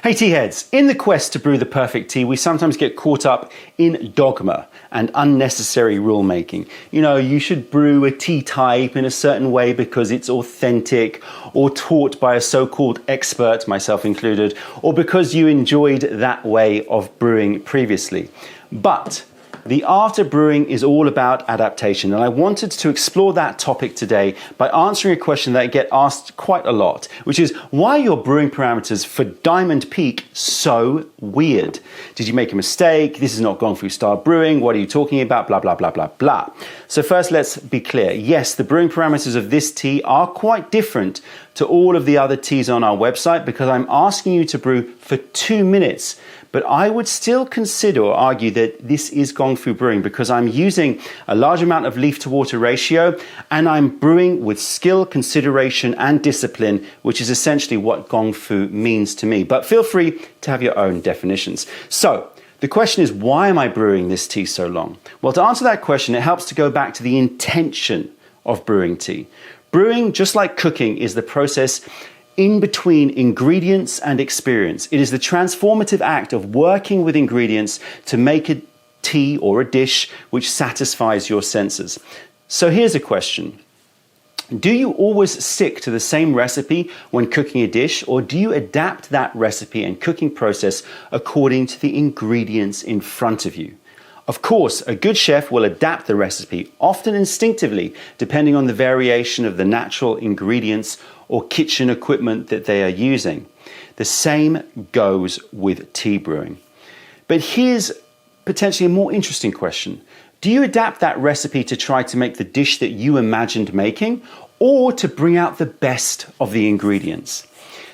Hey tea heads, in the quest to brew the perfect tea, we sometimes get caught up in dogma and unnecessary rule making. You know, you should brew a tea type in a certain way because it's authentic, or taught by a so-called expert, myself included, or because you enjoyed that way of brewing previously. But the art of brewing is all about adaptation, and I wanted to explore that topic today by answering a question that I get asked quite a lot, which is, why are your brewing parameters for Diamond Peak so weird? Did you make a mistake? This is not Gong Fu style brewing. What are you talking about? Blah, blah, blah, blah, blah. So first, let's be clear. Yes, the brewing parameters of this tea are quite different to all of the other teas on our website because I'm asking you to brew for 2 minutes. But I would still consider or argue that this is Gong Fu brewing because I'm using a large amount of leaf to water ratio and I'm brewing with skill, consideration and discipline, which is essentially what Gong Fu means to me. But feel free to have your own definitions. So the question is, why am I brewing this tea so long? Well, to answer that question, it helps to go back to the intention of brewing tea. Brewing, just like cooking, is the process in between ingredients and experience. It is the transformative act of working with ingredients to make a tea or a dish which satisfies your senses. So here's a question. Do you always stick to the same recipe when cooking a dish, or do you adapt that recipe and cooking process according to the ingredients in front of you? Of course, a good chef will adapt the recipe, often instinctively, depending on the variation of the natural ingredients or kitchen equipment that they are using. The same goes with tea brewing. But here's potentially a more interesting question. Do you adapt that recipe to try to make the dish that you imagined making, or to bring out the best of the ingredients?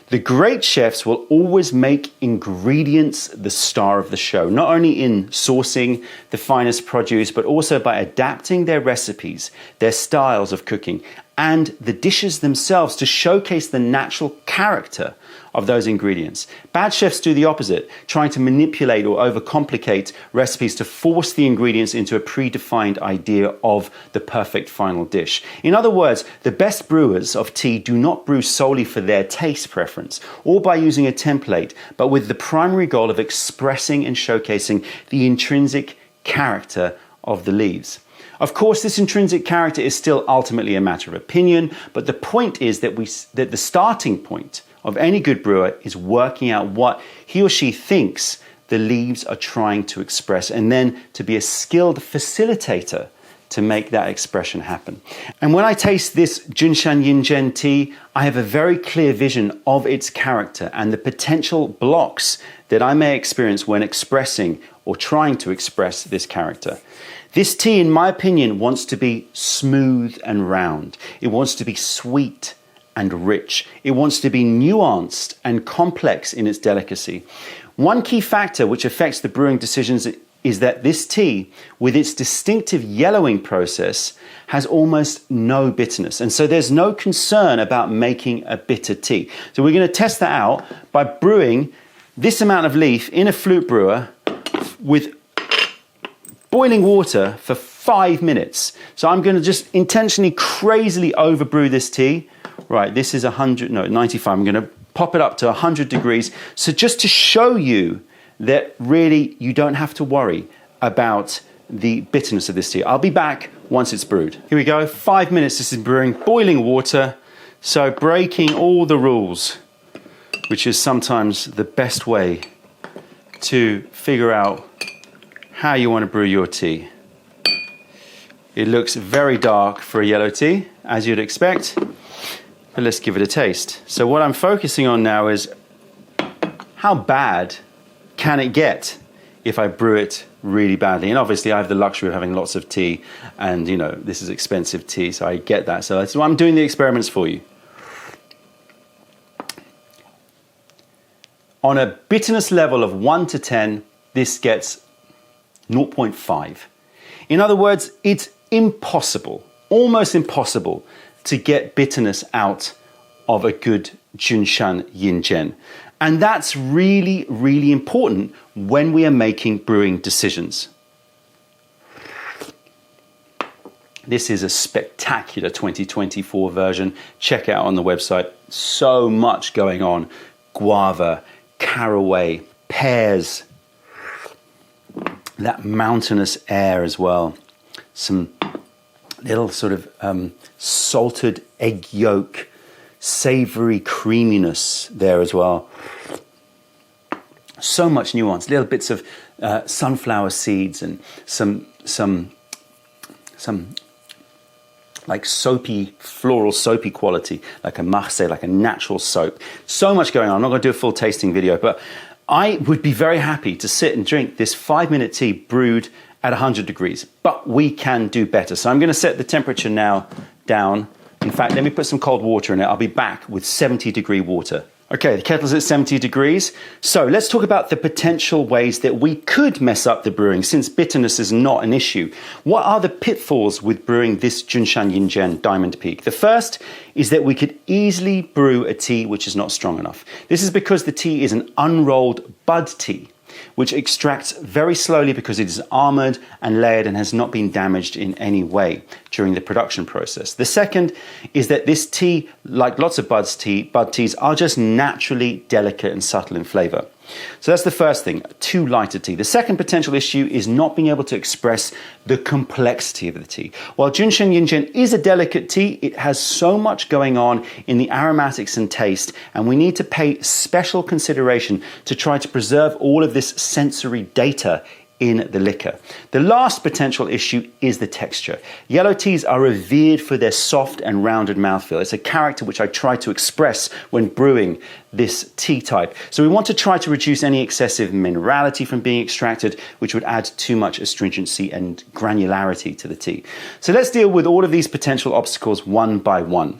The great chefs will always make ingredients the star of the show, not only in sourcing the finest produce, but also by adapting their recipes, their styles of cooking, and the dishes themselves to showcase the natural character of those ingredients. Bad chefs do the opposite, trying to manipulate or overcomplicate recipes to force the ingredients into a predefined idea of the perfect final dish. In other words, the best brewers of tea do not brew solely for their taste preference or by using a template, but with the primary goal of expressing and showcasing the intrinsic character of the leaves. Of course, this intrinsic character is still ultimately a matter of opinion, but the point is that the starting point of any good brewer is working out what he or she thinks the leaves are trying to express, and then to be a skilled facilitator to make that expression happen. And when I taste this Junshan Yinzhen tea, I have a very clear vision of its character and the potential blocks that I may experience when expressing or trying to express this character. This tea, in my opinion, wants to be smooth and round. It wants to be sweet and rich. It wants to be nuanced and complex in its delicacy. One key factor which affects the brewing decisions is that this tea, with its distinctive yellowing process, has almost no bitterness. And so there's no concern about making a bitter tea. So we're going to test that out by brewing this amount of leaf in a flute brewer with boiling water for 5 minutes. So I'm going to just intentionally crazily overbrew this tea. Right, this is 95. I'm going to pop it up to 100 degrees. So just to show you that really you don't have to worry about the bitterness of this tea. I'll be back once it's brewed. Here we go, 5 minutes. This is brewing, boiling water. So breaking all the rules, which is sometimes the best way to figure out how you want to brew your tea. It looks very dark for a yellow tea, as you'd expect, but let's give it a taste. So what I'm focusing on now is how bad can it get if I brew it really badly? And obviously I have the luxury of having lots of tea, and you know, this is expensive tea, so I get that. So that's why I'm doing the experiments for you. On a bitterness level of 1 to 10, this gets 0.5. In other words, it's impossible, almost impossible, to get bitterness out of a good Junshan Yinzhen. And that's really, really important when we are making brewing decisions. This is a spectacular 2024 version. Check it out on the website. So much going on. Guava, caraway, pears, that mountainous air as well. Some little sort of salted egg yolk, savory creaminess there as well. So much nuance, little bits of sunflower seeds and some like soapy, floral soapy quality, like a marseille, like a natural soap. So much going on. I'm not going to do a full tasting video, but I would be very happy to sit and drink this 5-minute tea brewed at 100 degrees, but we can do better. So I'm going to set the temperature now down. In fact, let me put some cold water in it. I'll be back with 70-degree water. Okay, the kettle's at 70 degrees. So let's talk about the potential ways that we could mess up the brewing since bitterness is not an issue. What are the pitfalls with brewing this Junshan Yinjian Diamond Peak? The first is that we could easily brew a tea which is not strong enough. This is because the tea is an unrolled bud tea, which extracts very slowly because it is armored and layered and has not been damaged in any way during the production process. The second is that this tea, like lots of bud teas, are just naturally delicate and subtle in flavor. So that's the first thing, too light a tea. The second potential issue is not being able to express the complexity of the tea. While Junshan Yinjian is a delicate tea, it has so much going on in the aromatics and taste, and we need to pay special consideration to try to preserve all of this sensory data in the liquor. The last potential issue is the texture. Yellow teas are revered for their soft and rounded mouthfeel. It's a character which I try to express when brewing this tea type. So we want to try to reduce any excessive minerality from being extracted, which would add too much astringency and granularity to the tea. So let's deal with all of these potential obstacles one by one.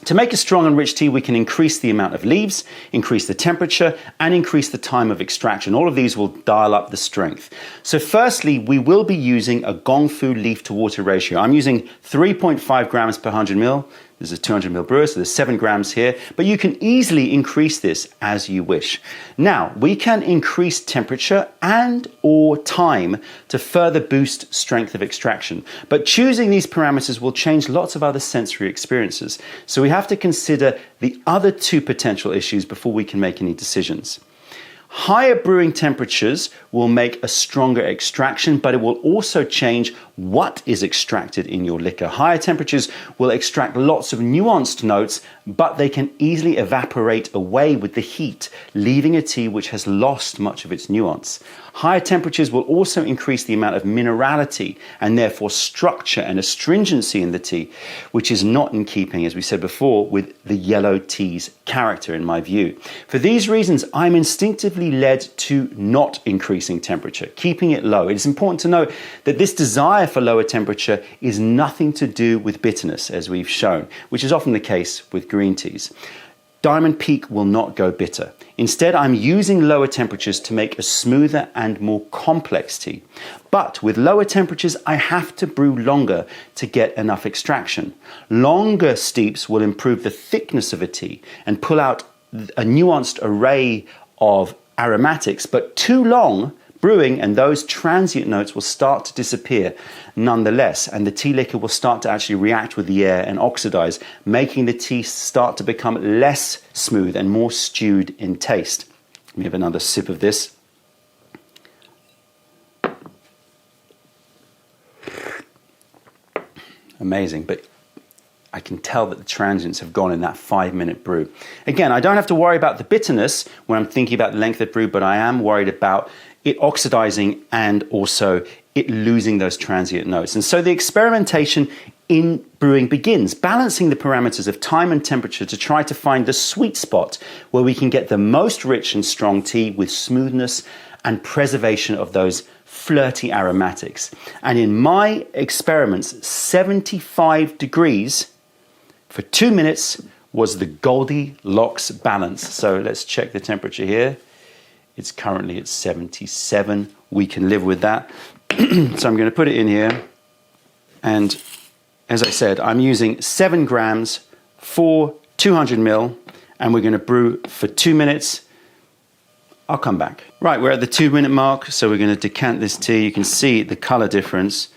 To make a strong and rich tea, we can increase the amount of leaves, increase the temperature, and increase the time of extraction. All of these will dial up the strength. So firstly, we will be using a Gong Fu leaf to water ratio. I'm using 3.5 grams per 100 ml. This is a 200 ml brewer, so there's 7 grams here, but you can easily increase this as you wish. Now, we can increase temperature and or time to further boost strength of extraction, but choosing these parameters will change lots of other sensory experiences. So we have to consider the other two potential issues before we can make any decisions. Higher brewing temperatures will make a stronger extraction, but it will also change what is extracted in your liquor. Higher temperatures will extract lots of nuanced notes, but they can easily evaporate away with the heat, leaving a tea which has lost much of its nuance. Higher temperatures will also increase the amount of minerality and therefore structure and astringency in the tea, which is not in keeping, as we said before, with the yellow tea's character, in my view. For these reasons, I'm instinctively led to not increasing temperature, keeping it low. It is important to note that this desire for lower temperature is nothing to do with bitterness, as we've shown, which is often the case with green teas. Diamond Peak will not go bitter. Instead, I'm using lower temperatures to make a smoother and more complex tea. But with lower temperatures, I have to brew longer to get enough extraction. Longer steeps will improve the thickness of a tea and pull out a nuanced array of aromatics, but too long brewing and those transient notes will start to disappear nonetheless, and the tea liquor will start to actually react with the air and oxidize, making the tea start to become less smooth and more stewed in taste. Let me have another sip of this. Amazing, but I can tell that the transients have gone in that 5-minute brew. Again, I don't have to worry about the bitterness when I'm thinking about the length of brew, but I am worried about it oxidizing and also it losing those transient notes. And so the experimentation in brewing begins, balancing the parameters of time and temperature to try to find the sweet spot where we can get the most rich and strong tea with smoothness and preservation of those flirty aromatics. And in my experiments, 75 degrees for 2 minutes was the Goldilocks balance. So let's check the temperature here. It's currently at 77. We can live with that. So I'm going to put it in here. And as I said, I'm using 7 grams for 200 ml. And we're going to brew for 2 minutes. I'll come back. Right, we're at the 2-minute mark. So we're going to decant this tea. You can see the color difference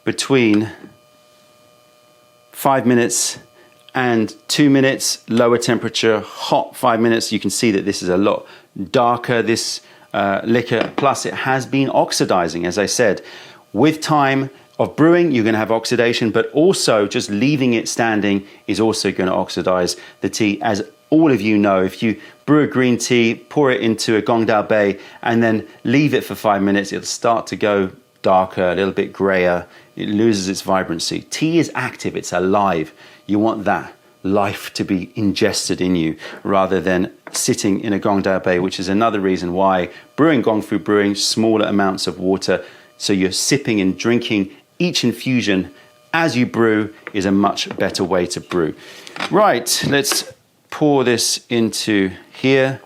between 5 minutes and 2 minutes, lower temperature, hot 5 minutes. You can see that this is a lot darker, this liquor, plus it has been oxidizing, as I said. With time of brewing, you're going to have oxidation, but also just leaving it standing is also going to oxidize the tea. As all of you know, if you brew a green tea, pour it into a Gong Bei, and then leave it for 5 minutes, it'll start to go darker, a little bit grayer. It loses its vibrancy. Tea is active, it's alive. You want that life to be ingested in you rather than sitting in a Gong Bei, which is another reason why brewing Gong Fu brewing, smaller amounts of water, so you're sipping and drinking each infusion as you brew is a much better way to brew. Right, let's pour this into here.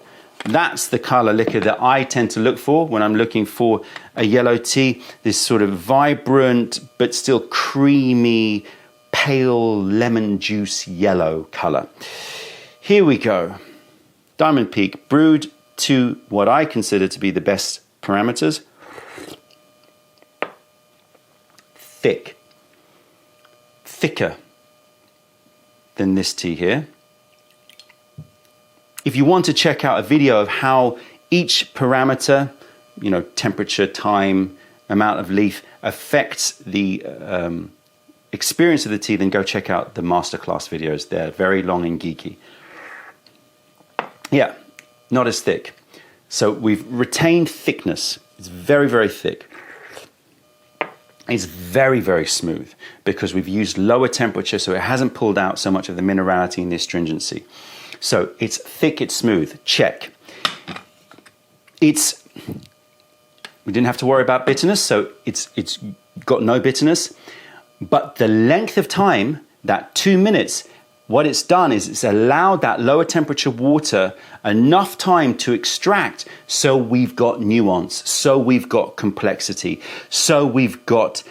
That's the color liquor that I tend to look for when I'm looking for a yellow tea. This sort of vibrant but still creamy, pale lemon juice yellow color. Here we go. Diamond Peak, brewed to what I consider to be the best parameters. Thick. Thicker than this tea here. If you want to check out a video of how each parameter, you know, temperature, time, amount of leaf, affects the experience of the tea, then go check out the masterclass videos. They're very long and geeky. Yeah, not as thick. So we've retained thickness. It's very, very thick. It's very, very smooth because we've used lower temperature, so it hasn't pulled out so much of the minerality and the astringency. So it's thick, it's smooth, check. We didn't have to worry about bitterness, so it's got no bitterness. But the length of time, that 2 minutes, what it's done is it's allowed that lower temperature water enough time to extract, so we've got nuance, so we've got complexity, so we've got,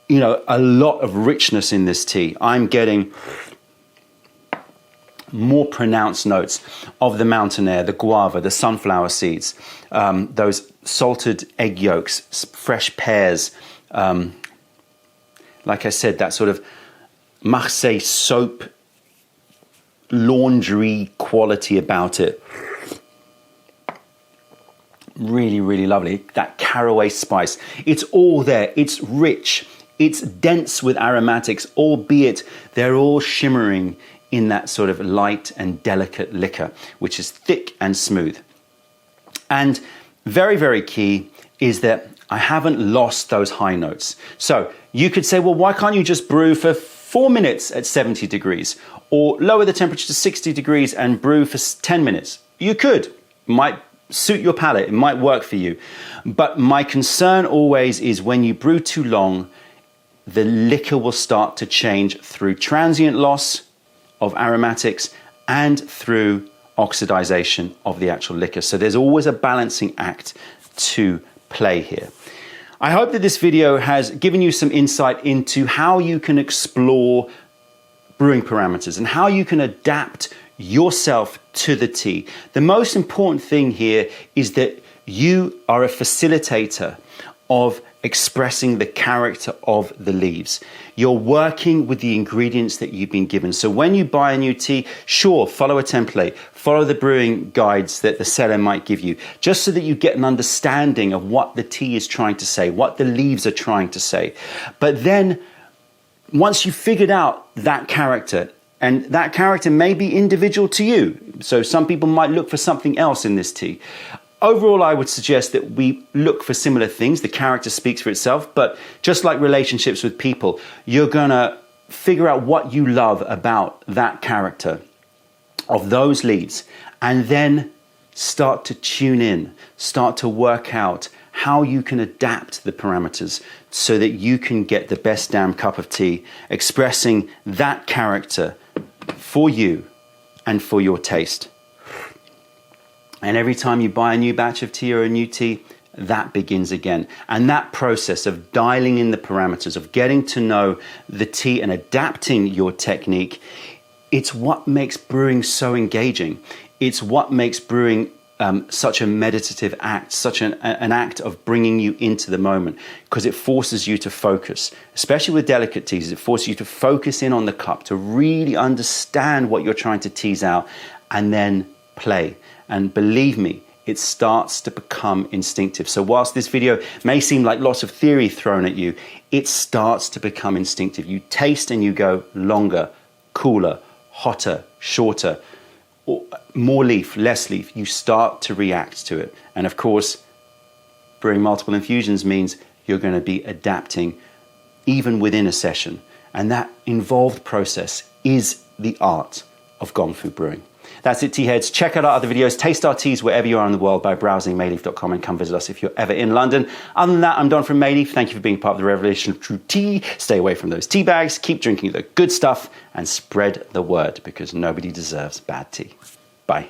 you know, a lot of richness in this tea. I'm getting more pronounced notes of the mountain air, the guava, the sunflower seeds, those salted egg yolks, fresh pears. Like I said, that sort of Marseille soap, laundry quality about it. Really, really lovely. That caraway spice. It's all there. It's rich. It's dense with aromatics, albeit they're all shimmering in that sort of light and delicate liquor, which is thick and smooth. And very, very key is that I haven't lost those high notes. So you could say, well, why can't you just brew for 4 minutes at 70 degrees or lower the temperature to 60 degrees and brew for 10 minutes? You could. It might suit your palate. It might work for you. But my concern always is when you brew too long, the liquor will start to change through transient loss of aromatics and through oxidization of the actual liquor. So there's always a balancing act to play here. I hope that this video has given you some insight into how you can explore brewing parameters and how you can adapt yourself to the tea. The most important thing here is that you are a facilitator of expressing the character of the leaves. You're working with the ingredients that you've been given. So when you buy a new tea, sure, follow a template, follow the brewing guides that the seller might give you, just so that you get an understanding of what the tea is trying to say, what the leaves are trying to say. But then once you've figured out that character, and that character may be individual to you, so some people might look for something else in this tea. Overall, I would suggest that we look for similar things. The character speaks for itself, but just like relationships with people, you're gonna figure out what you love about that character of those leaves, and then start to tune in, start to work out how you can adapt the parameters so that you can get the best damn cup of tea, expressing that character for you and for your taste. And every time you buy a new batch of tea or a new tea, that begins again. And that process of dialing in the parameters, of getting to know the tea and adapting your technique, it's what makes brewing so engaging. It's what makes brewing such a meditative act, such an act of bringing you into the moment, because it forces you to focus, especially with delicate teas. It forces you to focus in on the cup, to really understand what you're trying to tease out, and then play. And believe me, it starts to become instinctive. So whilst this video may seem like lots of theory thrown at you, it starts to become instinctive. You taste and you go longer, cooler, hotter, shorter, more leaf, less leaf. You start to react to it. And of course, brewing multiple infusions means you're going to be adapting even within a session. And that involved process is the art of Gong Fu brewing. That's it, tea heads. Check out our other videos. Taste our teas wherever you are in the world by browsing mayleaf.com and come visit us if you're ever in London. Other than that, I'm Don from Mayleaf. Thank you for being part of the revelation of true tea. Stay away from those tea bags. Keep drinking the good stuff and spread the word, because nobody deserves bad tea. Bye.